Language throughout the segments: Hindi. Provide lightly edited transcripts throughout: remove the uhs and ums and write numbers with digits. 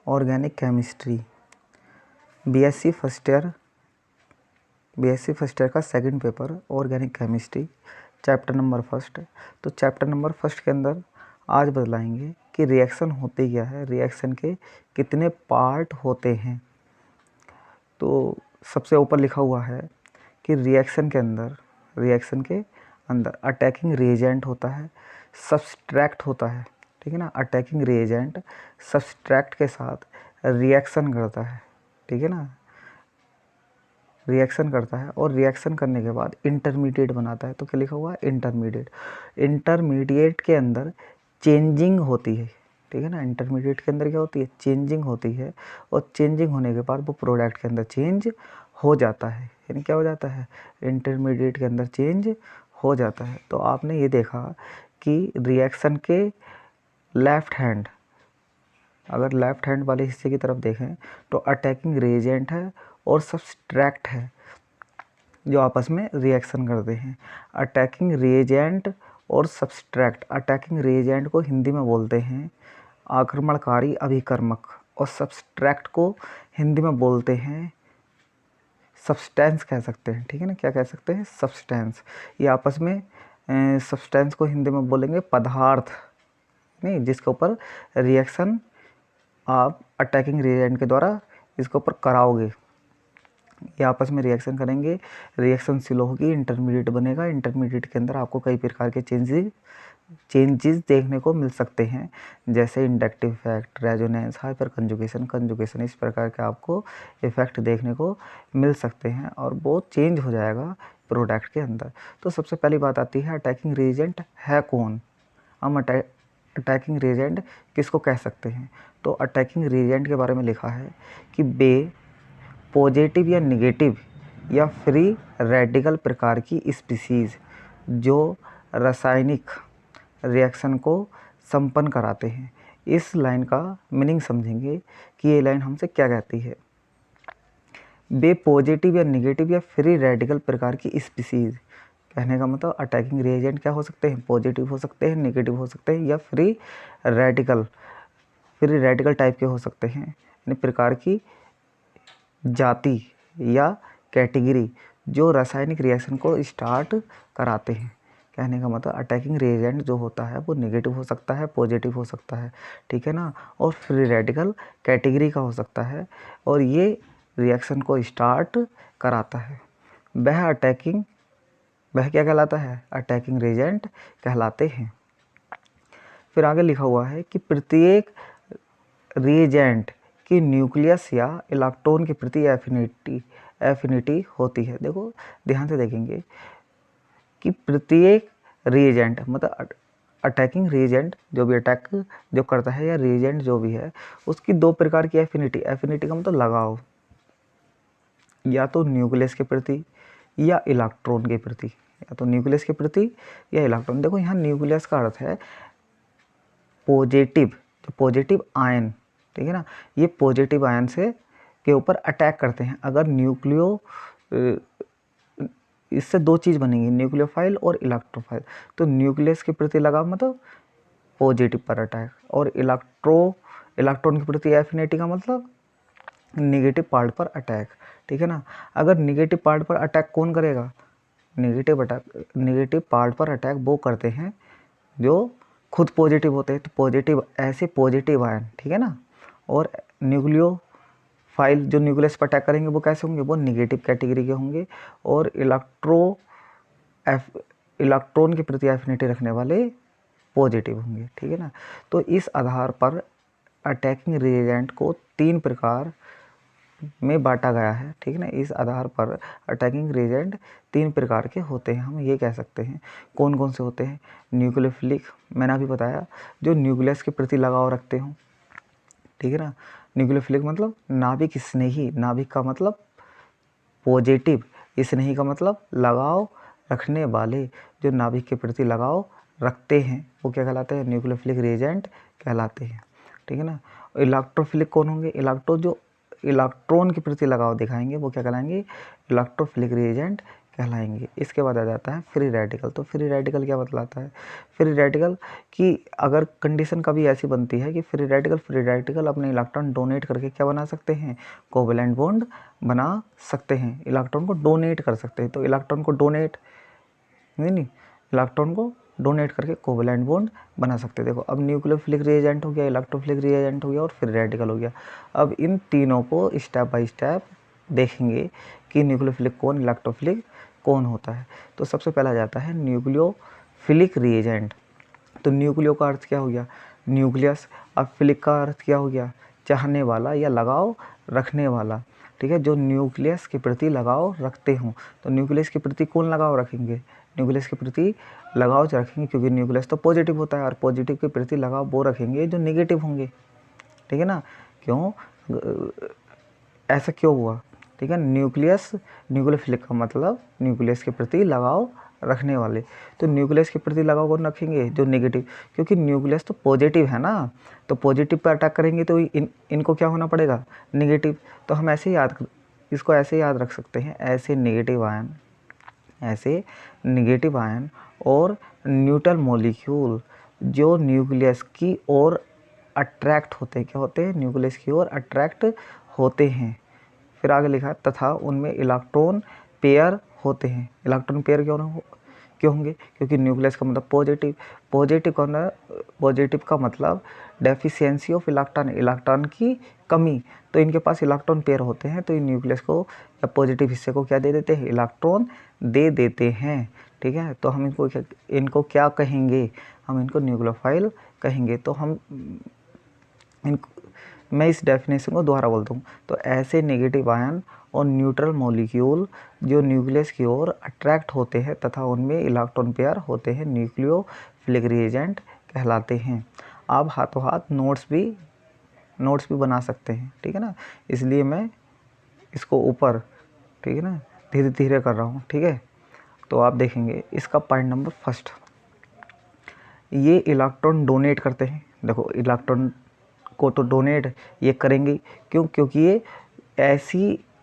Organic chemistry, BSc first year का second paper organic chemistry, chapter number first. तो चैप्टर नंबर फर्स्ट के अंदर आज बतलाएंगे कि रिएक्शन होती क्या है, रिएक्शन के कितने पार्ट होते हैं। तो सबसे ऊपर लिखा हुआ है कि रिएक्शन के अंदर अटैकिंग रिएजेंट होता है, सब्सट्रैक्ट होता है, ठीक है ना। अटैकिंग रिएजेंट सब्सट्रैक्ट के साथ रिएक्शन करता है, ठीक है ना, रिएक्शन करता है और रिएक्शन करने के बाद इंटरमीडिएट बनाता है। तो क्या लिखा हुआ है, इंटरमीडिएट। इंटरमीडिएट के अंदर चेंजिंग होती है, ठीक है ना। इंटरमीडिएट के अंदर क्या होती है, चेंजिंग होती है, और चेंजिंग होने के बाद वो प्रोडक्ट के अंदर चेंज हो जाता है। यानी क्या हो जाता है, इंटरमीडिएट के अंदर चेंज हो जाता है। तो आपने ये देखा कि रिएक्शन के लेफ्ट हैंड, अगर लेफ्ट हैंड वाले हिस्से की तरफ देखें तो अटैकिंग रिएजेंट है और सब्सट्रैक्ट है जो आपस में रिएक्शन करते हैं। अटैकिंग रिएजेंट और सब्सट्रैक्ट, अटैकिंग रिएजेंट को हिंदी में बोलते हैं आक्रमणकारी अभिकर्मक, और सब्सट्रैक्ट को हिंदी में बोलते हैं सब्सटेंस कह सकते हैं, ठीक है ना। क्या कह सकते हैं, सब्सटेंस। ये आपस में सब्सटेंस को हिंदी में बोलेंगे पदार्थ, नहीं, जिसके ऊपर रिएक्शन आप अटैकिंग रिएजेंट के द्वारा इसके ऊपर कराओगे। ये आपस में रिएक्शन करेंगे, रिएक्शन स्लो होगी, इंटरमीडिएट बनेगा। इंटरमीडिएट के अंदर आपको कई प्रकार के चेंजेस देखने को मिल सकते हैं, जैसे inductive effect, resonance, hyper conjugation, इस प्रकार के आपको इफेक्ट देखने को मिल सकते हैं और वो चेंज हो जाएगा प्रोडक्ट के अंदर। तो सबसे पहली बात आती है अटैकिंग रिएजेंट है कौन। हम अटैकिंग रिएजेंट किसको कह सकते हैं। तो अटैकिंग रिएजेंट के बारे में लिखा है कि वे पॉजिटिव या निगेटिव या फ्री रेडिकल प्रकार की स्पीसीज जो रासायनिक रिएक्शन को संपन्न कराते हैं। इस लाइन का मीनिंग समझेंगे कि ये लाइन हमसे क्या कहती है। वे पॉजिटिव या निगेटिव या फ्री रेडिकल प्रकार की स्पीसीज, कहने का मतलब अटैकिंग रिएजेंट क्या हो सकते हैं, पॉजिटिव हो सकते हैं, निगेटिव हो सकते हैं, या फ्री रेडिकल टाइप के हो सकते हैं, यानी प्रकार की जाति या कैटेगरी जो रासायनिक रिएक्शन को स्टार्ट कराते हैं। कहने का मतलब अटैकिंग रिएजेंट जो होता है वो नेगेटिव हो सकता है, पॉजिटिव हो सकता है, ठीक है ना, और फ्री रेडिकल कैटेगरी का हो सकता है, और ये रिएक्शन को स्टार्ट कराता है। वह क्या कहलाता है, अटैकिंग रिएजेंट कहलाते हैं। फिर आगे लिखा हुआ है कि प्रत्येक रिएजेंट की न्यूक्लियस या इलेक्ट्रॉन के प्रति एफिनिटी होती है। देखो ध्यान से देखेंगे कि प्रत्येक रिएजेंट मतलब अटैकिंग रिएजेंट जो भी अटैक जो करता है या रिएजेंट जो भी है उसकी दो प्रकार की एफिनिटी का मतलब लगाव, या तो न्यूक्लियस के प्रति या इलेक्ट्रॉन के प्रति, या तो न्यूक्लियस के प्रति या इलेक्ट्रॉन। देखो यहाँ न्यूक्लियस का अर्थ है पॉजिटिव आयन, ठीक है ना, ये पॉजिटिव आयन से के ऊपर अटैक करते हैं। अगर इससे दो चीज़ बनेंगी, न्यूक्लियोफाइल और इलेक्ट्रोफाइल। तो न्यूक्लियस के प्रति लगाव मतलब पॉजिटिव पर अटैक, और इलेक्ट्रॉन के प्रति एफिनिटी का मतलब निगेटिव पार्ट पर अटैक, ठीक है ना। अगर निगेटिव पार्ट पर अटैक कौन करेगा, निगेटिव पार्ट पर अटैक वो करते हैं जो खुद पॉजिटिव होते हैं। तो ऐसे पॉजिटिव आयन, ठीक है ना, और न्यूक्लियोफाइल जो न्यूक्लियस पर अटैक करेंगे वो कैसे होंगे, वो निगेटिव कैटेगरी के होंगे, और इलेक्ट्रॉन के प्रति एफिनिटी रखने वाले पॉजिटिव होंगे, ठीक है ना। तो इस आधार पर अटैकिंग रिएजेंट को तीन प्रकार में बांटा गया है, ठीक है ना। इस आधार पर अटैकिंग रिएजेंट तीन प्रकार के होते हैं। हम ये कह सकते हैं कौन कौन से होते हैं, न्यूक्लियोफिलिक, मैंने अभी बताया, जो न्यूक्लियस के प्रति लगाव रखते हों, ठीक है ना। न्यूक्लियोफिलिक मतलब नाभिक स्नेही, नाभिक का मतलब पॉजिटिव, स्नेही का मतलब लगाव रखने वाले, जो नाभिक के प्रति लगाव रखते हैं वो क्या कहलाते हैं, न्यूक्लियोफिलिक रिएजेंट कहलाते हैं, ठीक है ना। इलेक्ट्रोफिलिक कौन होंगे, जो इलेक्ट्रॉन के प्रति लगाव दिखाएंगे वो क्या कहलाएंगे, इलेक्ट्रोफिलिक रिएजेंट कहलाएंगे। इसके बाद आ जाता है फ्री रेडिकल। तो फ्री रेडिकल क्या बतलाता है? फ्री रेडिकल की अगर कंडीशन कभी ऐसी बनती है कि फ्री रेडिकल अपने इलेक्ट्रॉन डोनेट करके क्या बना सकते हैं? कोवेलेंट बॉन्ड बना सकते हैं, इलेक्ट्रॉन को डोनेट कर सकते हैं। तो इलेक्ट्रॉन को डोनेट नहीं इलेक्ट्रॉन को डोनेट करके कोवेलेंट बॉन्ड बना सकते हैं। देखो अब न्यूक्लियोफिलिक रिएजेंट हो गया, इलेक्ट्रोफिलिक रिएजेंट हो गया और फ्री रेडिकल हो गया। अब इन तीनों को स्टेप बाय स्टेप देखेंगे कि न्यूक्लियोफिलिक कौन, इलेक्ट्रोफिलिक कौन होता है। तो सबसे पहला जाता है न्यूक्लियोफिलिक रिएजेंट। तो न्यूक्लियो का अर्थ क्या हो गया? न्यूक्लियस। अब फिलिक का अर्थ क्या हो गया? चाहने वाला या लगाव रखने वाला। ठीक है, जो न्यूक्लियस के प्रति लगाव रखते हों। तो न्यूक्लियस के प्रति कौन लगाव रखेंगे? न्यूक्लियस के प्रति लगाव रखेंगे, क्योंकि न्यूक्लियस तो पॉजिटिव होता है और पॉजिटिव के प्रति लगाव वो रखेंगे जो नेगेटिव होंगे। ठीक है ना? क्यों ऐसा क्यों हुआ? ठीक है, न्यूक्लियोफिलिक का मतलब न्यूक्लियस के प्रति लगाव रखने वाले। तो न्यूक्लियस के प्रति लगाव कौन रखेंगे? जो नेगेटिव, क्योंकि न्यूक्लियस तो पॉजिटिव है ना, तो पॉजिटिव पर अटैक करेंगे तो इनको क्या होना पड़ेगा? नेगेटिव। तो हम इसको ऐसे याद रख सकते हैं, ऐसे नेगेटिव आयन और न्यूट्रल मॉलिक्यूल जो न्यूक्लियस की ओर अट्रैक्ट होते हैं। क्या होते हैं? न्यूक्लियस की ओर अट्रैक्ट होते हैं। फिर आगे लिखा तथा उनमें इलेक्ट्रॉन पेयर होते हैं। इलेक्ट्रॉन पेयर क्यों होंगे? क्योंकि न्यूक्लियस का मतलब पॉजिटिव का मतलब डेफिशिएंसी ऑफ इलेक्ट्रॉन की कमी। तो इनके पास इलेक्ट्रॉन पेयर होते हैं, तो इन न्यूक्लियस को या पॉजिटिव हिस्से को क्या दे देते हैं? इलेक्ट्रॉन दे देते हैं। ठीक है, तो हम इनको क्या कहेंगे? हम इनको न्यूक्लियोफाइल कहेंगे। तो मैं इस डेफिनेशन को दोबारा बोलता हूँ। तो ऐसे नेगेटिव आयन और न्यूट्रल मॉलिक्यूल जो न्यूक्लियस की ओर अट्रैक्ट होते हैं तथा उनमें इलेक्ट्रॉन पेयर होते हैं, न्यूक्लियोफिलिक रिएजेंट कहलाते हैं। आप हाथों हाथ नोट्स भी बना सकते हैं। ठीक है ना, इसलिए मैं इसको ऊपर, ठीक है ना, धीरे धीरे कर रहा हूँ। ठीक है, तो आप देखेंगे इसका पॉइंट नंबर फर्स्ट, ये इलेक्ट्रॉन डोनेट करते हैं। देखो इलेक्ट्रॉन को तो डोनेट ये करेंगे, क्यों? क्योंकि ये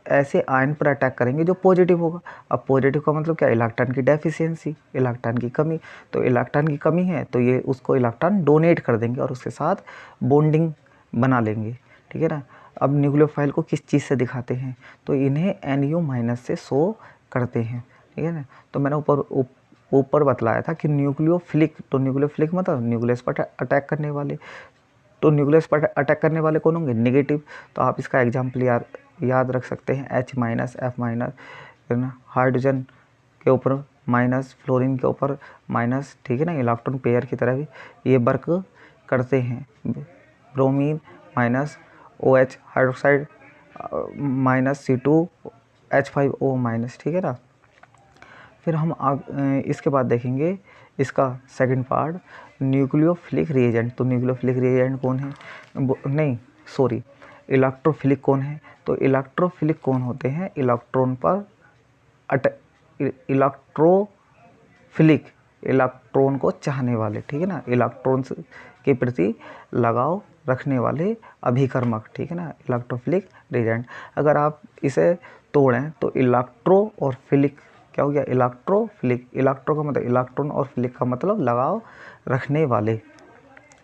ऐसे आयन पर अटैक करेंगे जो पॉजिटिव होगा। अब पॉजिटिव का मतलब क्या? इलेक्ट्रॉन की डेफिशिएंसी, इलेक्ट्रॉन की कमी। तो इलेक्ट्रॉन की कमी है तो ये उसको इलेक्ट्रॉन डोनेट कर देंगे और उसके साथ बॉन्डिंग बना लेंगे। ठीक है ना। अब न्यूक्लियोफाइल को किस चीज़ से दिखाते हैं? तो इन्हें NU- से शो करते हैं। ठीक है ना। तो मैंने ऊपर बतलाया था कि न्यूक्लियोफिलिक, तो न्यूक्लियोफिलिक मतलब न्यूक्लियस पर अटैक करने वाले। तो न्यूक्लियस पर अटैक करने वाले कौन होंगे? नेगेटिव। तो आप इसका एग्जाम्पल याद रख सकते हैं, H-, F-, हाइड्रोजन के ऊपर माइनस, फ्लोरीन के ऊपर माइनस। ठीक है ना, इलेक्ट्रॉन पेयर की तरह भी ये वर्क करते हैं। Bromine -OH hydroxide -C2H5O-। ठीक है ना। फिर हम इसके बाद देखेंगे इसका सेकंड पार्ट, न्यूक्लियोफिलिक रिएजेंट। तो न्यूक्लियोफिलिक रिएजेंट कौन है? इलेक्ट्रोफिलिक कौन है? तो इलेक्ट्रोफिलिक कौन होते हैं? इलेक्ट्रोफिलिक, इलेक्ट्रॉन को चाहने वाले। ठीक है ना, इलेक्ट्रॉन के प्रति लगाव रखने वाले अभिकर्मक। ठीक है ना, इलेक्ट्रोफिलिक रिएजेंट। अगर आप इसे तोड़ें तो इलेक्ट्रो और फिलिक क्या हो गया? इलेक्ट्रोफिलिक। इलेक्ट्रो का मतलब इलेक्ट्रॉन और फिलिक का मतलब लगाव रखने वाले,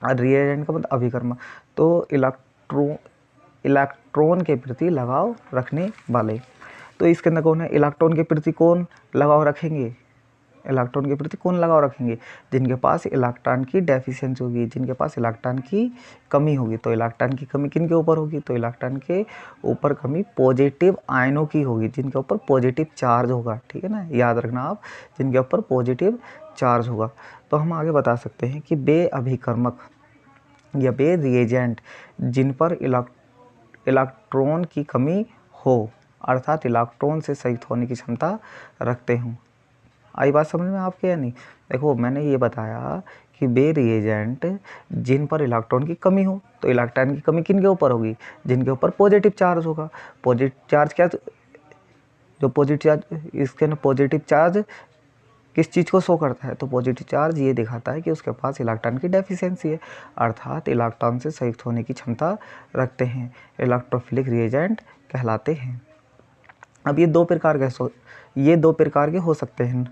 और रिएजेंट का मतलब अभिकर्मक। तो इलेक्ट्रॉन के प्रति लगाव रखने वाले। तो इसके अंदर कौन है? इलेक्ट्रॉन के प्रति कौन लगाव रखेंगे? इलेक्ट्रॉन के प्रति कौन लगाव रखेंगे? जिनके पास इलेक्ट्रॉन की डेफिशिएंसी होगी, जिनके पास इलेक्ट्रॉन की कमी होगी। तो इलेक्ट्रॉन की कमी किन के ऊपर होगी? तो इलेक्ट्रॉन के ऊपर कमी पॉजिटिव आयनों की होगी, जिनके ऊपर पॉजिटिव चार्ज होगा। ठीक है ना, याद रखना आप, जिनके ऊपर पॉजिटिव चार्ज होगा। तो हम आगे बता सकते हैं कि वे अभिकर्मक या वे रिएजेंट जिन पर इलेक्ट्रॉन की कमी हो, अर्थात इलेक्ट्रॉन से सहित होने की क्षमता रखते हों। आई बात समझ में आपके या नहीं? देखो मैंने ये बताया कि वे रिएजेंट जिन पर इलेक्ट्रॉन की कमी हो। तो इलेक्ट्रॉन की कमी किन के ऊपर होगी? जिनके ऊपर पॉजिटिव चार्ज होगा। पॉजिटिव चार्ज क्या? जो पॉजिटिव चार्ज, इसके ना पॉजिटिव चार्ज किस चीज़ को शो करता है? तो पॉजिटिव चार्ज ये दिखाता है कि उसके पास इलेक्ट्रॉन की डेफिशिएंसी है, अर्थात इलेक्ट्रॉन से संयुक्त होने की क्षमता रखते हैं, इलेक्ट्रोफिलिक रिएजेंट कहलाते हैं। अब ये दो प्रकार के हो सकते हैं,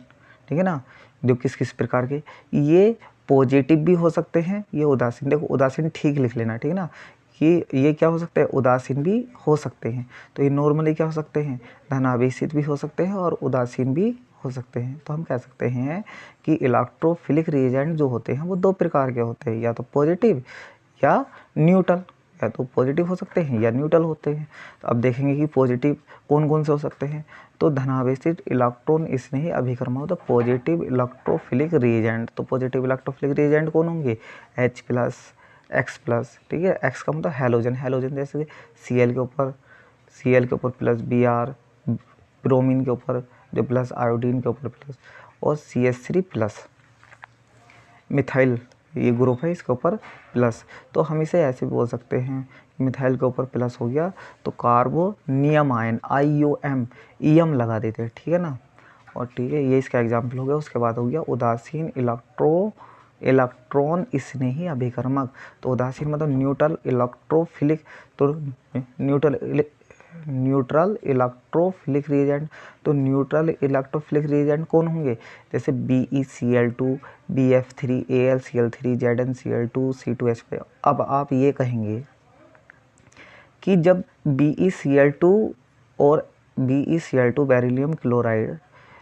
ठीक है ना। जो किस किस प्रकार के, ये पॉजिटिव भी हो सकते हैं, ये उदासीन, देखो उदासीन ठीक लिख लेना, ठीक है ना, कि ये क्या हो सकते हैं, उदासीन भी हो सकते हैं। तो ये नॉर्मली क्या हो सकते हैं, धनावेशित भी हो सकते हैं और उदासीन भी हो सकते हैं। तो हम कह सकते हैं कि इलेक्ट्रोफिलिक रिएजेंट जो होते हैं वो दो प्रकार के होते हैं, या तो पॉजिटिव या न्यूट्रल, या तो पॉजिटिव हो सकते हैं या न्यूट्रल होते हैं। तो अब देखेंगे कि पॉजिटिव कौन कौन से हो सकते हैं। तो धनावेशित इलेक्ट्रॉन स्नेही अभिकर्मक, तो पॉजिटिव इलेक्ट्रोफिलिक रिएजेंट, तो पॉजिटिव इलेक्ट्रोफिलिक रिएजेंट कौन होंगे, H प्लस, X प्लस, ठीक है। X का मतलब हैलोजन, हैलोजन जैसे Cl के ऊपर प्लस Br, ब्रोमीन के ऊपर जो प्लस, आयोडीन के ऊपर प्लस, और CH3 प्लस, मिथाइल ये ग्रुप है इसके ऊपर प्लस। तो हम इसे ऐसे भी बोल सकते हैं, मिथाइल के ऊपर प्लस हो गया तो कार्बोनियम आयन, IOM, EM लगा देते हैं, ठीक है ना। और ठीक है, ये इसका एग्जाम्पल हो गया। उसके बाद हो गया उदासीन इलेक्ट्रॉन स्नेही अभिकर्मक। तो उदासीन मतलब न्यूट्रल इलेक्ट्रोफिलिक, तो न्यूट्रल इलेक्ट्रोफिलिक रिएजेंट। तो न्यूट्रल इलेक्ट्रोफिलिक रिएजेंट कौन होंगे, जैसे BeCl2, BF3, AlCl3, ZnCl2, C2H5। अब आप ये कहेंगे कि जब BeCl2 और BeCl2 beryllium chloride,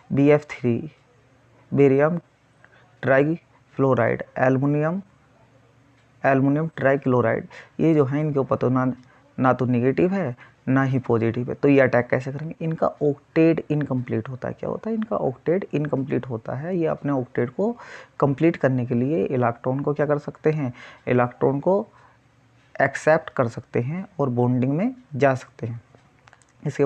BF3 barium trifluoride, aluminium trichloride, ये जो है इनके ऊपर तो ना तो नेगेटिव है ना ही पॉजिटिव है, तो ये अटैक कैसे करेंगे, इनका ऑक्टेट इनकम्प्लीट होता है। क्या होता है, इनका ऑक्टेट इनकम्प्लीट होता है। ये अपने ऑक्टेट को कंप्लीट करने के लिए इलेक्ट्रॉन को क्या कर सकते हैं, इलेक्ट्रॉन को एक्सेप्ट कर सकते हैं और बॉन्डिंग में जा सकते हैं। इसके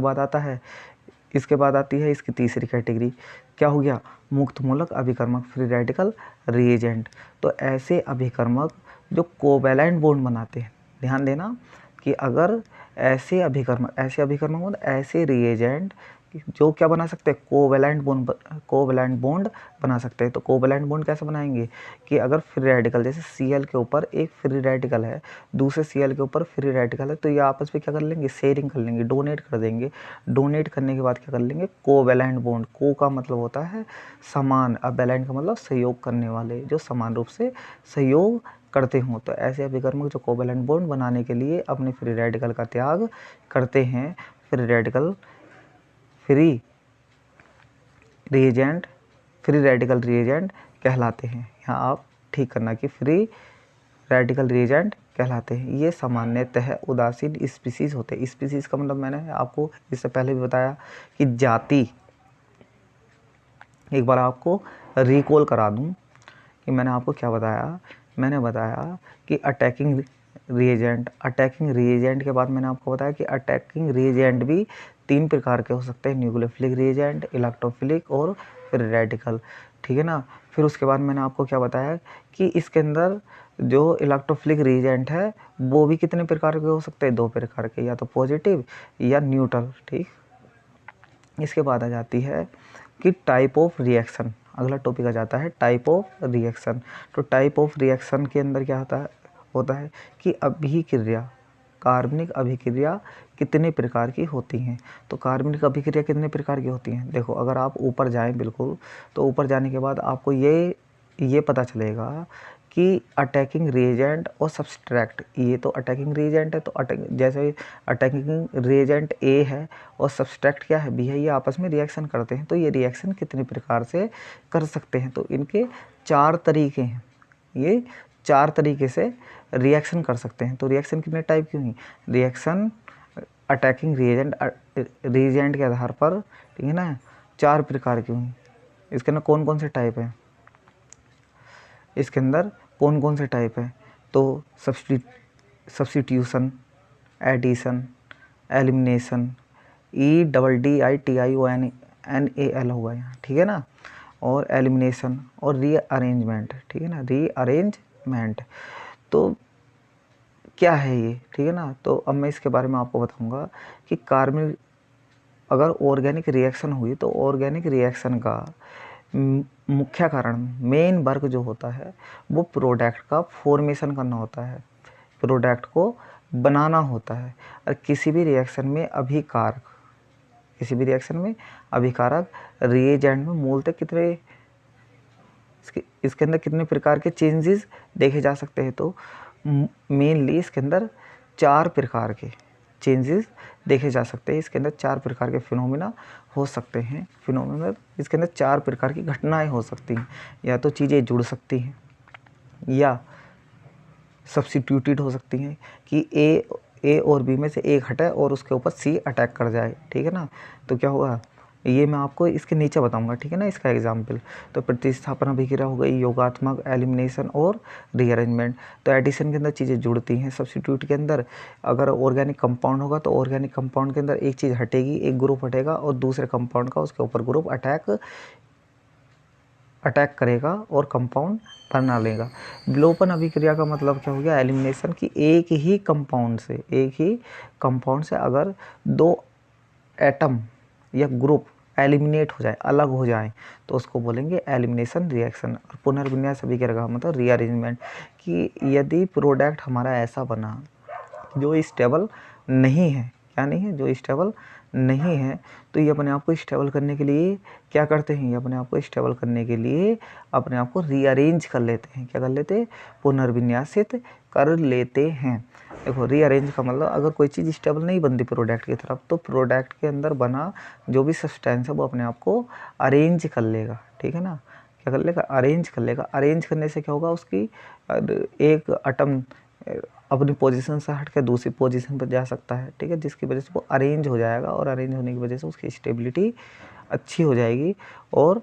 बाद आती है इसकी तीसरी कैटेगरी, क्या हो गया, मुक्त मूलक अभिकर्मक, फ्री रेडिकल रिएजेंट। तो ऐसे अभिकर्मक जो कोवैलेंट बॉन्ड बनाते हैं, ध्यान देना कि अगर ऐसे अभिकर्मक मतलब ऐसे रिएजेंट जो क्या बना सकते हैं, कोवैलेंट बॉन्ड बना सकते हैं। तो कोवैलेंट बॉन्ड कैसे बनाएंगे कि अगर फ्री रेडिकल, जैसे Cl के ऊपर एक फ्री रेडिकल है, दूसरे Cl के ऊपर फ्री रेडिकल है, तो ये आपस में क्या कर लेंगे, शेयरिंग कर लेंगे, डोनेट कर देंगे। डोनेट करने के बाद क्या कर लेंगे, कोवैलेंट बॉन्ड, को का मतलब होता है समान, अब वैलेंट का मतलब सहयोग करने वाले, जो समान रूप से सहयोग करते हों। तो ऐसे अभिकर्मक जो कोवैलेंट बॉन्ड बनाने के लिए अपने फ्री रेडिकल का त्याग करते हैं, फ्री रेडिकल रिएजेंट कहलाते हैं। यहाँ आप ठीक करना कि फ्री रेडिकल रिएजेंट कहलाते हैं। ये सामान्यतः उदासीन स्पीसीज होते हैं। स्पीसीज का मतलब मैंने आपको इससे पहले भी बताया कि जाति, एक बार आपको रिकॉल करा दूं कि मैंने आपको क्या बताया, मैंने बताया कि अटैकिंग रिएजेंट के बाद मैंने आपको बताया कि अटैकिंग रिएजेंट भी तीन प्रकार के हो सकते हैं, न्यूक्लियोफिलिक रिएजेंट, इलेक्ट्रोफिलिक और फिर रेडिकल, ठीक है ना। फिर उसके बाद मैंने आपको क्या बताया कि इसके अंदर जो इलेक्ट्रोफिलिक रिएजेंट है वो भी कितने प्रकार के हो सकते हैं, दो प्रकार के, या तो पॉजिटिव या न्यूट्रल, ठीक। इसके बाद आ जाती है कि टाइप ऑफ रिएक्शन, अगला टॉपिक आ जाता है टाइप ऑफ रिएक्शन। तो टाइप ऑफ रिएक्शन के अंदर क्या होता है कि अभिक्रिया, कार्बनिक अभिक्रिया कितने प्रकार की होती हैं। तो कार्बनिक अभिक्रिया कितने प्रकार की होती हैं, देखो अगर आप ऊपर जाएं बिल्कुल, तो ऊपर जाने के बाद आपको ये पता चलेगा कि अटैकिंग रिएजेंट और सब्सट्रैक्ट, ये तो अटैकिंग रिएजेंट है, तो जैसे अटैकिंग रिएजेंट A है और सब्सट्रैक्ट क्या है, B है, ये आपस में रिएक्शन करते हैं। तो ये रिएक्शन कितने प्रकार से कर सकते हैं, तो इनके 4 तरीके हैं, ये 4 तरीके से रिएक्शन कर सकते हैं। तो रिएक्शन कितने टाइप की हुई, रिएक्शन अटैकिंग रिएजेंट के आधार पर, ठीक है ना, 4 प्रकार की हुई। इसके अंदर कौन कौन से टाइप हैं, इसके अंदर कौन कौन से टाइप है, तो सब्स्टिट्यूशन, एडिशन, एलिमिनेशन, EDDITIONNAL होगा यहाँ, ठीक है ना, और एलिमिनेशन और रीअरेंजमेंट, ठीक है ना, रीअरेंजमेंट। तो क्या है ये, ठीक है ना। तो अब मैं इसके बारे में आपको बताऊंगा कि कार्बन अगर ऑर्गेनिक रिएक्शन हुई तो ऑर्गेनिक रिएक्शन का मुख्य कारण, मेन वर्क जो होता है वो प्रोडक्ट का फॉर्मेशन करना होता है, प्रोडक्ट को बनाना होता है। और किसी भी रिएक्शन में अभिकारक, किसी भी रिएक्शन में अभिकारक रिएजेंट में मूलतः कितने इसके अंदर कितने प्रकार के चेंजेस देखे जा सकते हैं। तो मेनली इसके अंदर 4 प्रकार के चेंजेस देखे जा सकते हैं। इसके अंदर 4 प्रकार के फिनोमिना हो सकते हैं। फिनोमिना इसके अंदर 4 प्रकार की घटनाएं हो सकती हैं। या तो चीज़ें जुड़ सकती हैं, या सब्स्टिट्यूटेड हो सकती हैं कि ए और बी में से एक हटे और उसके ऊपर सी अटैक कर जाए, ठीक है ना। तो क्या होगा, ये मैं आपको इसके नीचे बताऊंगा, ठीक है ना, इसका एग्जाम्पल। तो प्रतिस्थापन अभिक्रिया हो गई, योगात्मक, एलिमिनेशन और रीअरेंजमेंट। तो एडिशन के अंदर चीज़ें जुड़ती हैं, सब्स्टिट्यूट के अंदर अगर ऑर्गेनिक कंपाउंड होगा तो ऑर्गेनिक कंपाउंड के अंदर एक चीज़ हटेगी, एक ग्रुप हटेगा और दूसरे कंपाउंड का उसके ऊपर ग्रुप अटैक करेगा और कंपाउंड बना लेगा। विलोपन अभिक्रिया का मतलब क्या हो गया, एलिमिनेशन की एक ही कंपाउंड से अगर 2 एटम या ग्रुप एलिमिनेट हो जाए, अलग हो जाए, तो उसको बोलेंगे एलिमिनेशन रिएक्शन। और पुनर्विन्यास अभिक्रिया का मतलब रीअरेंजमेंट, कि यदि प्रोडक्ट हमारा ऐसा बना जो स्टेबल नहीं है, क्या नहीं है, जो स्टेबल नहीं है, तो ये अपने आप को स्टेबल करने के लिए क्या करते हैं, ये अपने आप को स्टेबल करने के लिए अपने आप को रीअरेंज कर लेते हैं। क्या कर लेते हैं, पुनर्विन्यासित कर लेते हैं। देखो रीअरेंज का मतलब अगर कोई चीज़ स्टेबल नहीं बनती प्रोडक्ट की तरफ, तो प्रोडक्ट के अंदर बना जो भी सब्सटेंस है वो अपने आप को अरेंज कर लेगा, ठीक है ना। क्या कर लेगा, अरेंज कर लेगा। अरेंज करने से क्या होगा, उसकी एक एटम अपनी पोजीशन से हट के दूसरी पोजीशन पर जा सकता है, ठीक है, जिसकी वजह से वो अरेंज हो जाएगा और अरेंज होने की वजह से उसकी स्टेबिलिटी अच्छी हो जाएगी और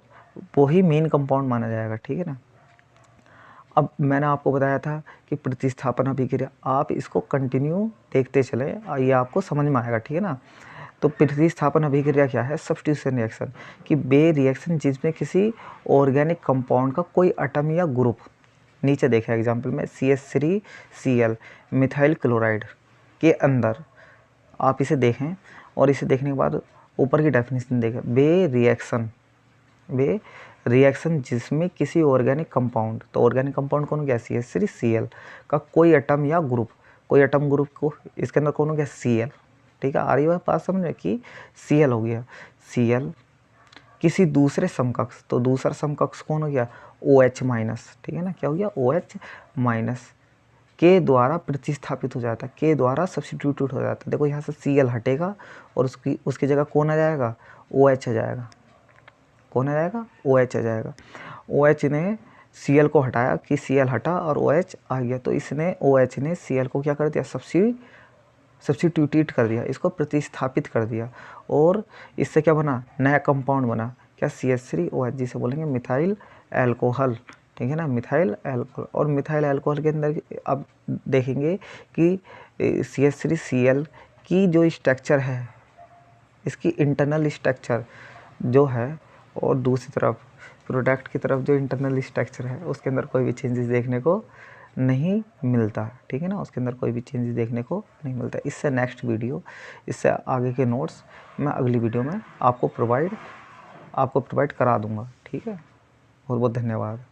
वो ही मेन कंपाउंड माना जाएगा, ठीक है ना। अब मैंने आपको बताया था कि प्रतिस्थापन अभिक्रिया, आप इसको कंटिन्यू देखते चलें, ये आपको समझ में आएगा, ठीक है ना। तो प्रतिस्थापन अभिक्रिया क्या है, सब्स्टिट्यूशन रिएक्शन, कि वे रिएक्शन जिसमें किसी ऑर्गेनिक कंपाउंड का कोई एटम या ग्रुप, नीचे देखा एग्जाम्पल में CH3Cl मिथाइल क्लोराइड के अंदर, आप इसे देखें और इसे देखने के बाद ऊपर की डेफिनेशन देखें। वे रिएक्शन जिसमें किसी ऑर्गेनिक कंपाउंड, तो ऑर्गेनिक कंपाउंड कौन हो गया, CH3Cl का कोई एटम या ग्रुप, कोई एटम ग्रुप को इसके अंदर कौन हो गया, Cl, ठीक है। आ रही बात, पास समझ में कि Cl हो गया, Cl किसी दूसरे समकक्ष, तो दूसरा समकक्ष कौन हो गया, OH माइनस, ठीक है ना। क्या हो गया, OH माइनस के द्वारा प्रतिस्थापित हो जाता है, के द्वारा सब्स्टिट्यूट हो जाता है। देखो यहाँ से Cl हटेगा और उसकी जगह कौन आ जाएगा, OH आ जाएगा। कौन आ जाएगा, OH आ जाएगा। OH ने Cl को हटाया कि Cl हटा और OH आ गया, तो इसने OH ने Cl को क्या कर दिया, सब्स्टिट्यूटेड कर दिया, इसको प्रतिस्थापित कर दिया और इससे क्या बना, नया कंपाउंड बना, क्या, CH3OH, जिसे बोलेंगे मिथाइल एल्कोहल, ठीक है ना, मिथाइल एल्कोहल। और मिथाइल एल्कोहल के अंदर अब देखेंगे कि CH3Cl की जो स्ट्रक्चर है, इसकी इंटरनल स्ट्रक्चर जो है, और दूसरी तरफ प्रोडक्ट की तरफ जो इंटरनल स्ट्रक्चर है, उसके अंदर कोई भी चेंजेस देखने को नहीं मिलता, ठीक है ना, उसके अंदर कोई भी चेंजेस देखने को नहीं मिलता। इससे नेक्स्ट वीडियो, इससे आगे के नोट्स मैं अगली वीडियो में आपको प्रोवाइड करा दूंगा, ठीक है। बहुत बहुत धन्यवाद।